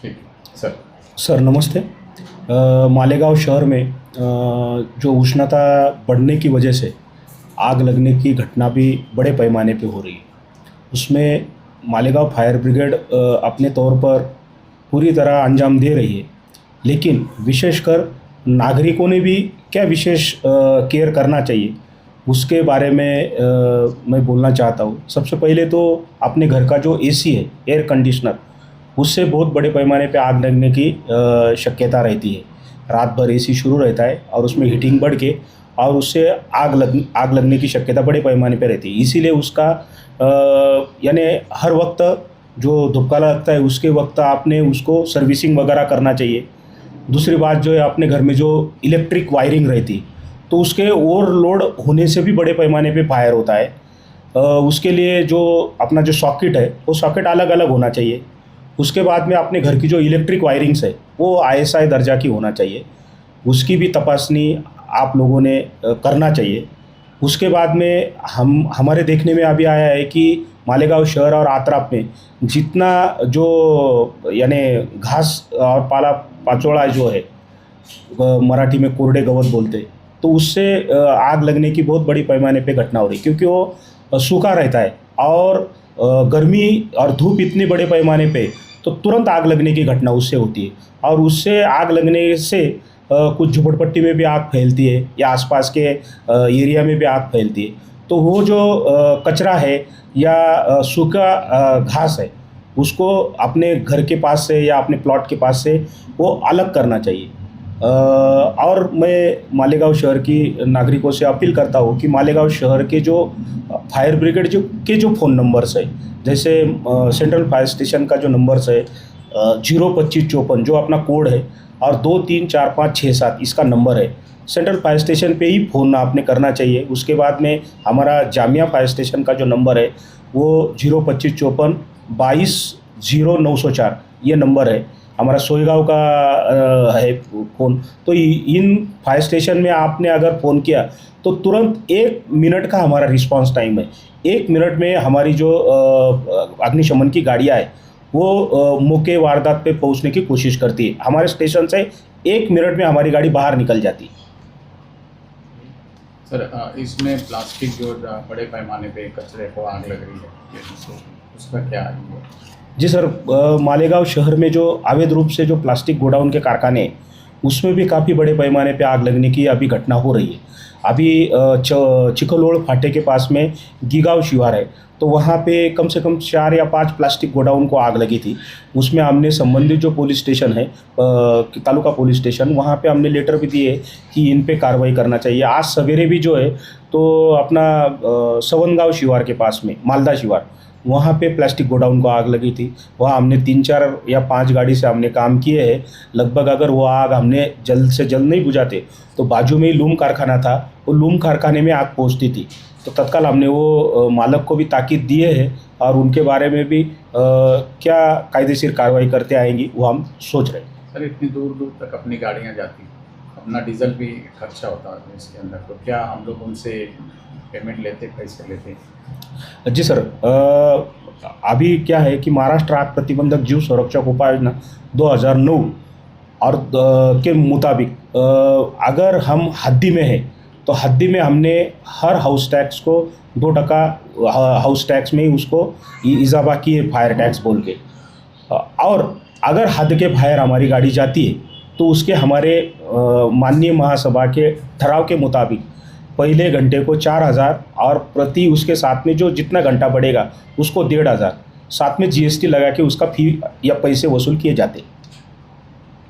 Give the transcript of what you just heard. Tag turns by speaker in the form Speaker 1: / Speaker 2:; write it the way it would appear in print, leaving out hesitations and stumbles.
Speaker 1: ठीक sir.
Speaker 2: Sir नमस्ते। मालेगांव शहर में जो उष्णता बढ़ने की वजह से आग लगने की घटना भी बड़े पैमाने पे हो रही है। उसमें मालेगांव फायर ब्रिगेड अपने तौर पर पूरी तरह अंजाम दे रही है, लेकिन विशेषकर नागरिकों ने भी क्या विशेष केयर करना चाहिए उसके बारे में मैं बोलना चाहता हूँ। सबसे पहले तो अपने घर का जो एसी है, एयर कंडीशनर, उससे बहुत बड़े पैमाने पे आग लगने की शक्यता रहती है। रात भर एसी शुरू रहता है और उसमें हीटिंग बढ़ के और उससे आग लगने की शक्यता बड़े पैमाने पे रहती है। इसीलिए उसका यानी हर वक्त जो धुपकारा लगता है उसके वक्त आपने उसको सर्विसिंग वगैरह करना चाहिए। दूसरी बात जो है, अपने घर में जो इलेक्ट्रिक वायरिंग रहती है तो उसके ओवरलोड होने से भी बड़े पैमाने पे फायर होता है। उसके लिए जो अपना जो सॉकेट है वो सॉकेट अलग अलग होना चाहिए। उसके बाद में अपने घर की जो इलेक्ट्रिक वायरिंग्स है वो आईएसआई दर्जा की होना चाहिए, उसकी भी तपासनी आप लोगों ने करना चाहिए। उसके बाद में हमारे देखने में अभी आया है कि मालेगांव शहर और आतराप में जितना जो यानी घास और पाला पाचोड़ा जो है, मराठी में कोरडे गवत बोलते हैं, तो उससे आग लगने की बहुत बड़ी पैमाने पे घटना हो रही, क्योंकि वो सूखा रहता है और गर्मी और धूप इतनी बड़े पैमाने पे तो तुरंत आग लगने की घटना उससे होती है। और उससे आग लगने से कुछ झुपड़पट्टी में भी आग फैलती है या आसपास के एरिया में भी आग फैलती है। तो वो जो कचरा है या सूखा घास है उसको अपने घर के पास से या अपने प्लॉट के पास से वो अलग करना चाहिए। और मैं मालेगांव शहर की नागरिकों से अपील करता हूँ कि मालेगांव शहर के जो फायर ब्रिगेड जो फ़ोन नंबर्स है, जैसे सेंट्रल फायर स्टेशन का जो नंबर्स है 02554 जो अपना कोड है और 234567 इसका नंबर है, सेंट्रल फायर स्टेशन पे ही फ़ोन आपने करना चाहिए। उसके बाद में हमारा जामिया फायर स्टेशन का जो नंबर है वो 02554 220904 ये नंबर है। हमारा सोईगांव का है फ़ोन। तो इन फायर स्टेशन में आपने अगर फ़ोन किया तो तुरंत 1 मिनट का हमारा रिस्पांस टाइम है। 1 मिनट में हमारी जो अग्निशमन की गाड़ियाँ है वो मौके वारदात पे पहुंचने की कोशिश करती है। हमारे स्टेशन से 1 मिनट में हमारी गाड़ी बाहर निकल जाती है।
Speaker 1: सर, इसमें प्लास्टिक जो बड़े पैमाने पे कचरे को आग लग रही है, तो उसका क्या है?
Speaker 2: जी सर, मालेगांव शहर में जो अवैध रूप से जो प्लास्टिक गोडाउन के कारखाने हैं उसमें भी काफ़ी बड़े पैमाने पे आग लगने की अभी घटना हो रही है। अभी चिखलोड़ फाटे के पास में गीगांव शिवार है, तो वहाँ पे कम से कम 4 या 5 प्लास्टिक गोडाउन को आग लगी थी। उसमें हमने संबंधित जो पुलिस स्टेशन है, तालुका पुलिस स्टेशन, वहाँ पे हमने लेटर भी दिए कि इन पे कार्रवाई करना चाहिए। आज सवेरे भी जो है तो अपना सवनगांव शिवार के पास में मालदा शिवार, वहाँ पे प्लास्टिक गोडाउन को आग लगी थी। वहाँ हमने 3-4 या 5 गाड़ी से हमने काम किए हैं। लगभग अगर वो आग हमने जल्द से जल्द नहीं बुझाते तो बाजू में ही लूम कारखाना था, वो लूम कारखाने में आग पहुँचती थी। तो तत्काल हमने वो मालक को भी ताकीद दिए है और उनके बारे में भी क्या कायदेशीर कार्रवाई करते आएंगी वो हम सोच रहे हैं।
Speaker 1: सर, इतनी दूर दूर तक अपनी गाड़ियाँ जाती, अपना डीजल भी खर्चा होता है इसके अंदर, तो क्या हम लोग उनसे पेमेंट लेते, पैसे लेते?
Speaker 2: जी सर, अभी क्या है कि महाराष्ट्र आग प्रतिबंधक जीव संरक्षक उपाय योजना 2009 और के मुताबिक अगर हम हद्दी में हैं तो हद्दी में हमने हर हाउस टैक्स को 2% हाउस टैक्स में ही उसको इजाफा किए, फायर टैक्स बोल के। और अगर हद के बाहर हमारी गाड़ी जाती है तो उसके हमारे माननीय महासभा के ठराव के मुताबिक पहले घंटे को 4000 और प्रति उसके साथ में जो जितना घंटा बढ़ेगा उसको 1500, साथ में जीएसटी लगा के उसका फी या पैसे वसूल किए जाते।